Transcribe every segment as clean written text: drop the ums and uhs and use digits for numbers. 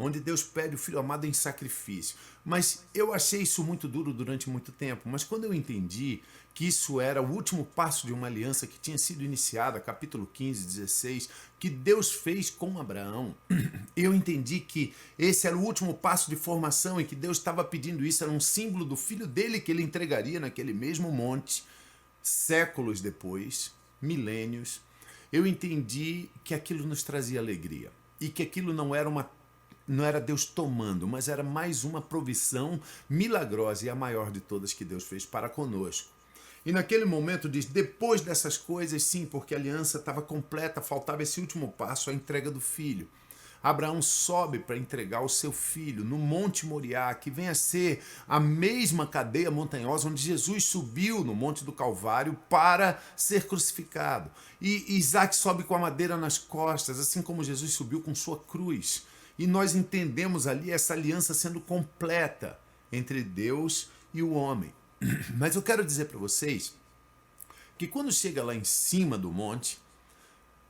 onde Deus pede o filho amado em sacrifício. Mas eu achei isso muito duro durante muito tempo. Mas quando eu entendi que isso era o último passo de uma aliança que tinha sido iniciada, capítulo 15, 16, que Deus fez com Abraão, eu entendi que esse era o último passo de formação e que Deus estava pedindo isso, era um símbolo do filho dele que ele entregaria naquele mesmo monte, séculos depois, milênios. Eu entendi que aquilo nos trazia alegria e que aquilo não era Deus tomando, mas era mais uma provisão milagrosa e a maior de todas que Deus fez para conosco. E naquele momento diz, depois dessas coisas, sim, porque a aliança estava completa, faltava esse último passo, a entrega do filho. Abraão sobe para entregar o seu filho no Monte Moriá, que vem a ser a mesma cadeia montanhosa onde Jesus subiu no Monte do Calvário para ser crucificado. E Isaac sobe com a madeira nas costas, assim como Jesus subiu com sua cruz. E nós entendemos ali essa aliança sendo completa entre Deus e o homem. Mas eu quero dizer para vocês que quando chega lá em cima do monte,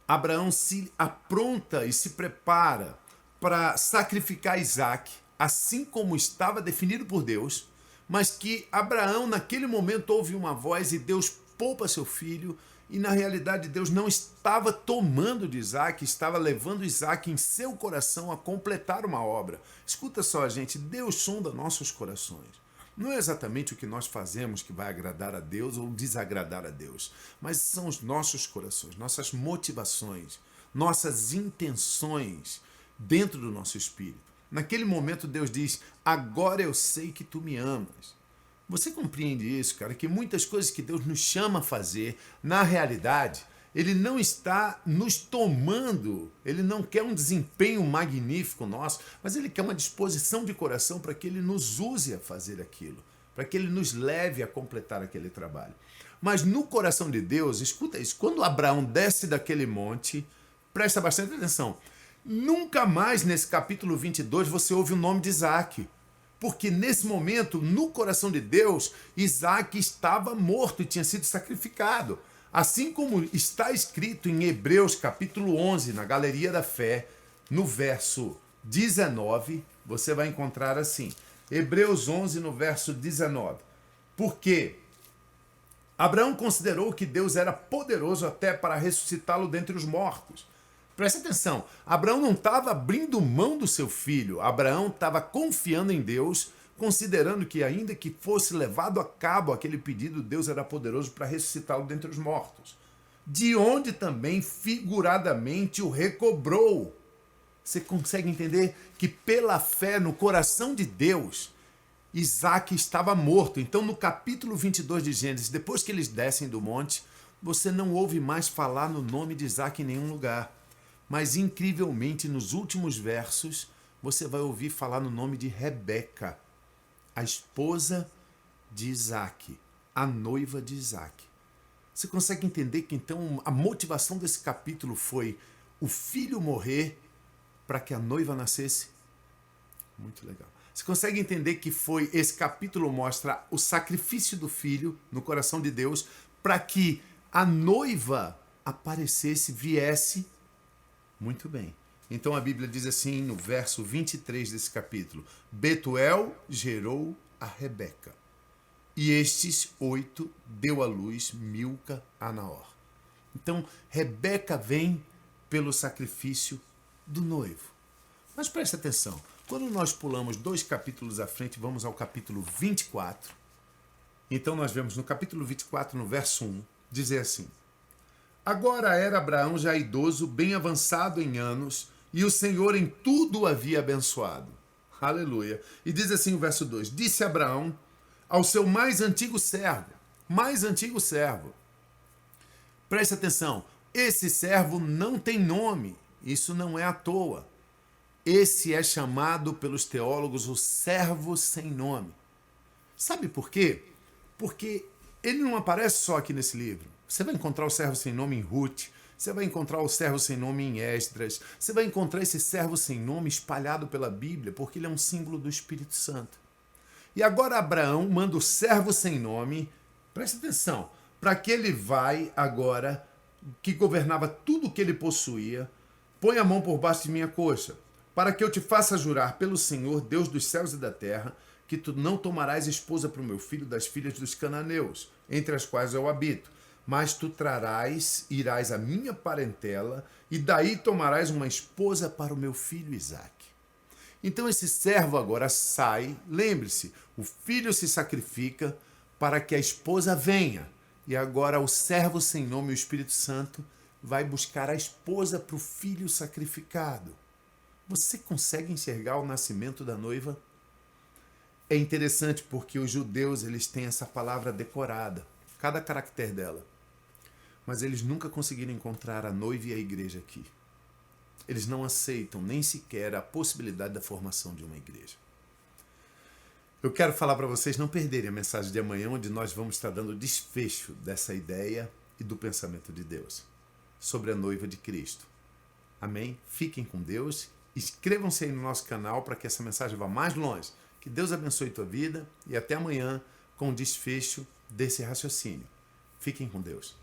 Abraão se apronta e se prepara para sacrificar Isaac, assim como estava definido por Deus, mas que Abraão naquele momento ouve uma voz e Deus poupa seu filho. E na realidade Deus não estava tomando de Isaac, estava levando Isaac em seu coração a completar uma obra. Escuta só, gente, Deus sonda nossos corações. Não é exatamente o que nós fazemos que vai agradar a Deus ou desagradar a Deus, mas são os nossos corações, nossas motivações, nossas intenções dentro do nosso espírito. Naquele momento Deus diz, agora eu sei que tu me amas. Você compreende isso, cara? Que muitas coisas que Deus nos chama a fazer, na realidade, Ele não está nos tomando, Ele não quer um desempenho magnífico nosso, mas Ele quer uma disposição de coração para que Ele nos use a fazer aquilo, para que Ele nos leve a completar aquele trabalho. Mas no coração de Deus, escuta isso, quando Abraão desce daquele monte, presta bastante atenção, nunca mais nesse capítulo 22 você ouve o nome de Isaac. Porque nesse momento, no coração de Deus, Isaac estava morto e tinha sido sacrificado. Assim como está escrito em Hebreus capítulo 11, na Galeria da Fé, no verso 19, você vai encontrar assim. Hebreus 11, no verso 19. Porque Abraão considerou que Deus era poderoso até para ressuscitá-lo dentre os mortos. Presta atenção, Abraão não estava abrindo mão do seu filho, Abraão estava confiando em Deus, considerando que ainda que fosse levado a cabo aquele pedido, Deus era poderoso para ressuscitá-lo dentre os mortos. De onde também figuradamente o recobrou. Você consegue entender que pela fé no coração de Deus, Isaac estava morto. Então no capítulo 22 de Gênesis, depois que eles descem do monte, você não ouve mais falar no nome de Isaac em nenhum lugar. Mas, incrivelmente, nos últimos versos, você vai ouvir falar no nome de Rebeca, a esposa de Isaac, a noiva de Isaac. Você consegue entender que, então, a motivação desse capítulo foi o filho morrer para que a noiva nascesse? Muito legal. Você consegue entender que esse capítulo mostra o sacrifício do filho no coração de Deus para que a noiva aparecesse, viesse. Muito bem. Então a Bíblia diz assim no verso 23 desse capítulo: Betuel gerou a Rebeca, e estes 8 deu à luz Milca a Naor. Então Rebeca vem pelo sacrifício do noivo. Mas presta atenção, quando nós pulamos 2 capítulos à frente, vamos ao capítulo 24. Então nós vemos no capítulo 24, no verso 1, dizer assim: Agora era Abraão já idoso, bem avançado em anos, e o Senhor em tudo o havia abençoado. Aleluia. E diz assim o verso 2: Disse Abraão ao seu mais antigo servo. Preste atenção, esse servo não tem nome, isso não é à toa. Esse é chamado pelos teólogos o servo sem nome. Sabe por quê? Porque ele não aparece só aqui nesse livro. Você vai encontrar o servo sem nome em Ruth, você vai encontrar o servo sem nome em Esdras, você vai encontrar esse servo sem nome espalhado pela Bíblia, porque ele é um símbolo do Espírito Santo. E agora Abraão manda o servo sem nome, presta atenção, para que ele vai agora, que governava tudo o que ele possuía, põe a mão por baixo de minha coxa, para que eu te faça jurar pelo Senhor, Deus dos céus e da terra, que tu não tomarás esposa para o meu filho das filhas dos cananeus, entre as quais eu habito, mas tu irás à minha parentela, e daí tomarás uma esposa para o meu filho Isaque. Então esse servo agora sai, lembre-se, o filho se sacrifica para que a esposa venha. E agora o servo sem nome, o Espírito Santo, vai buscar a esposa para o filho sacrificado. Você consegue enxergar o nascimento da noiva? É interessante porque os judeus eles têm essa palavra decorada, cada caractere dela. Mas eles nunca conseguiram encontrar a noiva e a igreja aqui. Eles não aceitam nem sequer a possibilidade da formação de uma igreja. Eu quero falar para vocês não perderem a mensagem de amanhã, onde nós vamos estar dando desfecho dessa ideia e do pensamento de Deus sobre a noiva de Cristo. Amém? Fiquem com Deus. Inscrevam-se aí no nosso canal para que essa mensagem vá mais longe. Que Deus abençoe tua vida e até amanhã com o desfecho desse raciocínio. Fiquem com Deus.